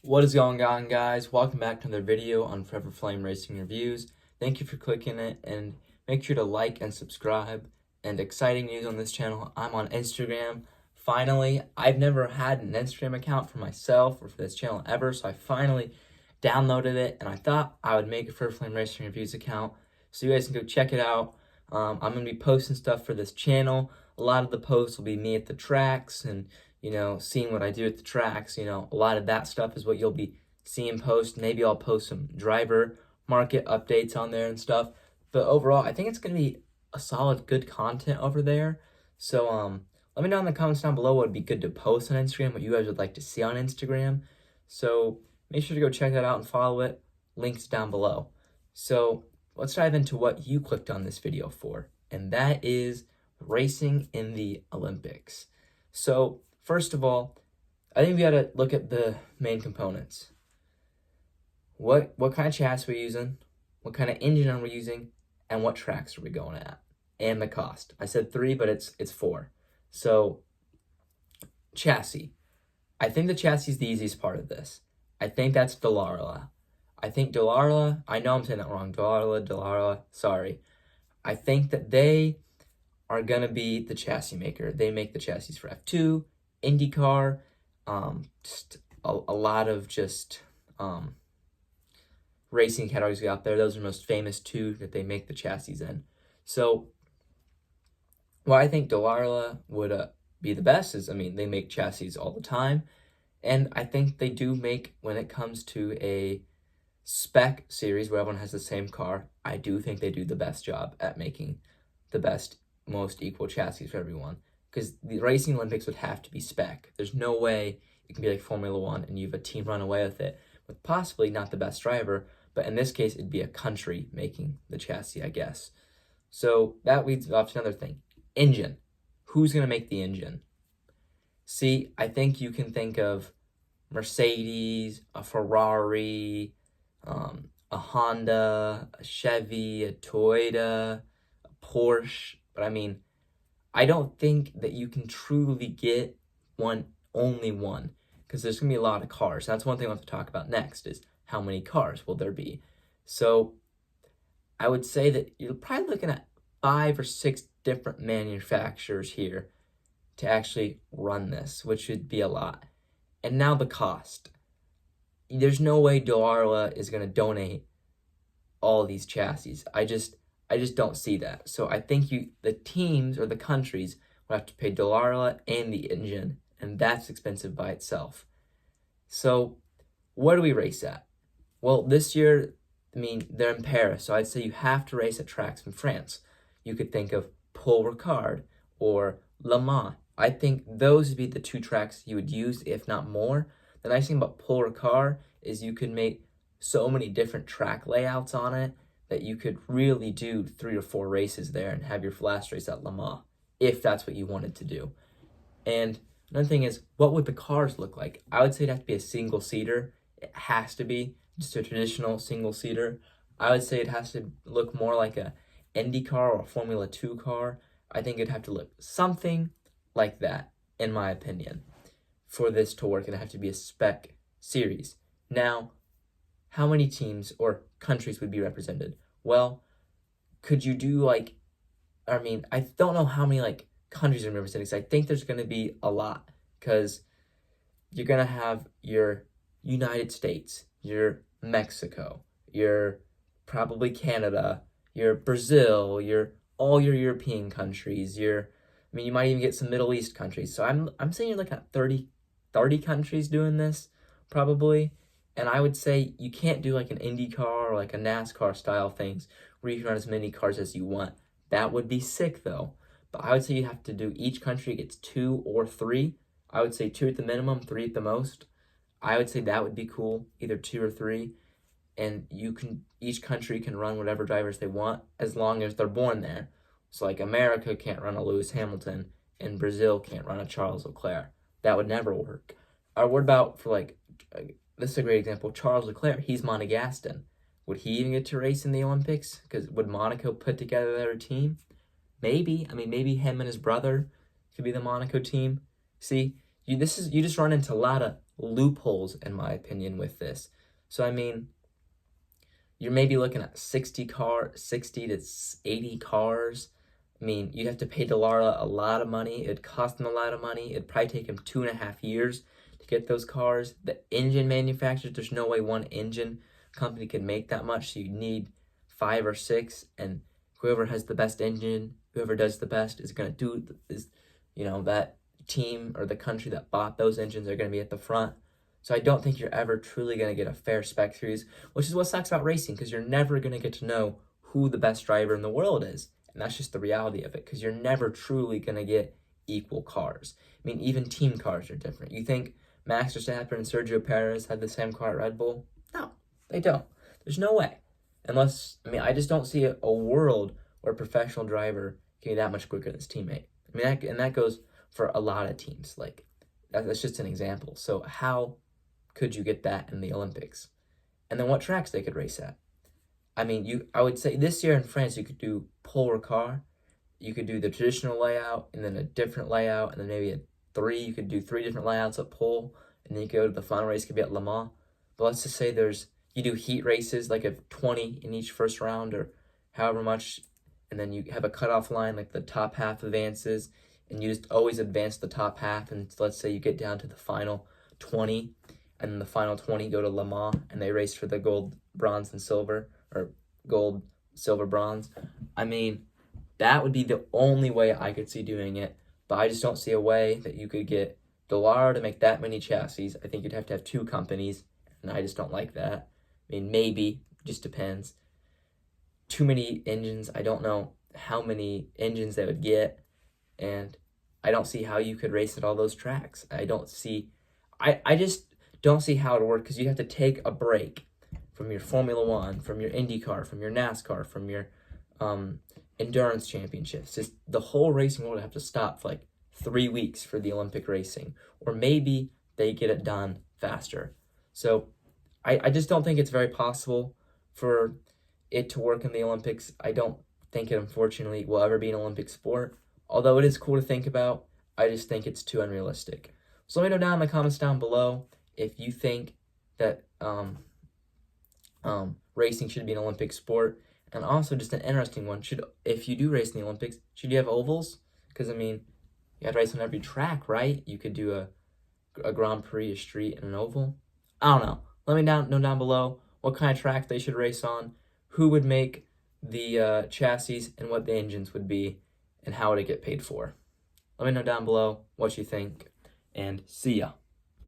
What is going on, guys? Welcome back to another video on Forever Flame Racing Reviews. Thank you for clicking it, and make sure to like and subscribe. And exciting news on this channel, I'm on Instagram. Finally, I've never had an Instagram account for myself or for this channel ever, so I finally downloaded it, and I thought I would make a Forever Flame Racing Reviews account so you guys can go check it out. I'm going to be posting stuff for this channel. A lot of the posts will be me at the tracks and seeing what I do at the tracks. A lot of that stuff is what you'll be seeing post. Maybe I'll post some driver market updates on there and stuff. But overall, I think it's going to be a solid, good content over there. So, let me know in the comments down below what would be good to post on Instagram, what you guys would like to see on Instagram. So, make sure to go check that out and follow it. Links down below. So, let's dive into what you clicked on this video for, and that is racing in the Olympics. So, first of all, I think we got to look at the main components. What kind of chassis we're using, what kind of engine are we using, and what tracks are we going at, and the cost. I said 3, but it's 4. So, chassis. I think the chassis is the easiest part of this. I think that's Dallara. I think Dallara, I know I'm saying that wrong, Dallara, sorry. I think that they are going to be the chassis maker. They make the chassis for F2, IndyCar, just a lot of racing categories out there. Those are the most famous 2 that they make the chassis in. So, why I think Dallara would be the best is, they make chassis all the time. And I think they do make, when it comes to a spec series where everyone has the same car, I do think they do the best job at making the best, most equal chassis for everyone. Because the Racing Olympics would have to be spec. There's no way it can be like Formula 1 and you have a team run away with it with possibly not the best driver, but in this case, it'd be a country making the chassis, I guess. So that leads off to another thing. Engine. Who's going to make the engine? See, I think you can think of Mercedes, a Ferrari, a Honda, a Chevy, a Toyota, a Porsche, but I don't think that you can truly get only one, because there's going to be a lot of cars. That's one thing I want to talk about next, is how many cars will there be. So I would say that you're probably looking at 5 or 6 different manufacturers here to actually run this, which would be a lot. And now the cost. There's no way Dallara is going to donate all these chassis. I just don't see that. So I think the teams or the countries will have to pay Dallara and the engine, and that's expensive by itself. So where do we race at? Well, this year, they're in Paris, so I'd say you have to race at tracks in France. You could think of Paul Ricard or Le Mans. I think those would be the 2 tracks you would use, if not more. The nice thing about Paul Ricard is you could make so many different track layouts on it that you could really do 3 or 4 races there and have your last race at Le Mans, if that's what you wanted to do. And another thing is, what would the cars look like? I would say it'd have to be a single-seater. It has to be just a traditional single-seater. I would say it has to look more like a IndyCar or a Formula 2 car. I think it'd have to look something like that, in my opinion. For this to work, it'd have to be a spec series. Now, how many teams or countries would be represented? Well, could you do I don't know how many countries are represented, because I think there's going to be a lot, because you're going to have your United States, your Mexico, your probably Canada, your Brazil, all your European countries, you might even get some Middle East countries. So I'm saying you're looking at 30 countries doing this, probably. And I would say you can't do an IndyCar or a NASCAR style things where you can run as many cars as you want. That would be sick, though. But I would say you have to do, each country gets 2 or 3. I would say 2 at the minimum, 3 at the most. I would say that would be cool, either 2 or 3. And each country can run whatever drivers they want as long as they're born there. So America can't run a Lewis Hamilton and Brazil can't run a Charles Leclerc. That would never work. Or what about for this is a great example, Charles Leclerc, he's Monegascan. Would he even get to race in the Olympics? Because would Monaco put together their team? Maybe. Maybe him and his brother could be the Monaco team. See, you just run into a lot of loopholes, in my opinion, with this. So, I mean, you're maybe looking at 60 to 80 cars. I mean, you'd have to pay Dallara a lot of money. It'd cost them a lot of money. It'd probably take them 2.5 years to get those cars. The engine manufacturers, there's no way one engine company could make that much. So you need 5 or 6, and whoever has the best engine, whoever does the best is going to do is, that team or the country that bought those engines are going to be at the front. So I don't think you're ever truly going to get a fair spec series, which is what sucks about racing, because you're never going to get to know who the best driver in the world is. And that's just the reality of it, because you're never truly going to get equal cars. I mean, even team cars are different. You think Max Verstappen and Sergio Perez had the same car at Red Bull? No, they don't. There's no way. I just don't see a world where a professional driver can be that much quicker than his teammate. That goes for a lot of teams. Like, that's just an example. So how could you get that in the Olympics? And then what tracks they could race at? I would say this year in France, you could do Paul Ricard. You could do the traditional layout and then a different layout, and then maybe you could do 3 different layouts at Pole, and then you go to the final race, could be at Le Mans. But let's just say you do heat races, like 20 in each first round or however much, and then you have a cutoff line, like the top half advances, and you just always advance the top half, and let's say you get down to the final 20, and then the final 20 go to Le Mans, and they race for the gold, bronze, and silver, or gold, silver, bronze. That would be the only way I could see doing it, but I just don't see a way that you could get Dallara to make that many chassis. I think you'd have to have 2 companies, and I just don't like that. Maybe, just depends. Too many engines. I don't know how many engines they would get, and I don't see how you could race at all those tracks. I just don't see how it would work, because you have to take a break from your Formula One, from your IndyCar, from your NASCAR, from your endurance championships. Just the whole racing world would have to stop for 3 weeks for the Olympic racing, or maybe they get it done faster. So I just don't think it's very possible for it to work in the Olympics. I don't think it, unfortunately, will ever be an Olympic sport. Although it is cool to think about, I just think it's too unrealistic. So let me know down in the comments down below if you think that racing should be an Olympic sport. And also, just an interesting one, if you do race in the Olympics, should you have ovals? Because, you have to race on every track, right? You could do a Grand Prix, a street, and an oval. I don't know. Let me know down below what kind of track they should race on, who would make the chassis, and what the engines would be, and how would it get paid for. Let me know down below what you think, and see ya.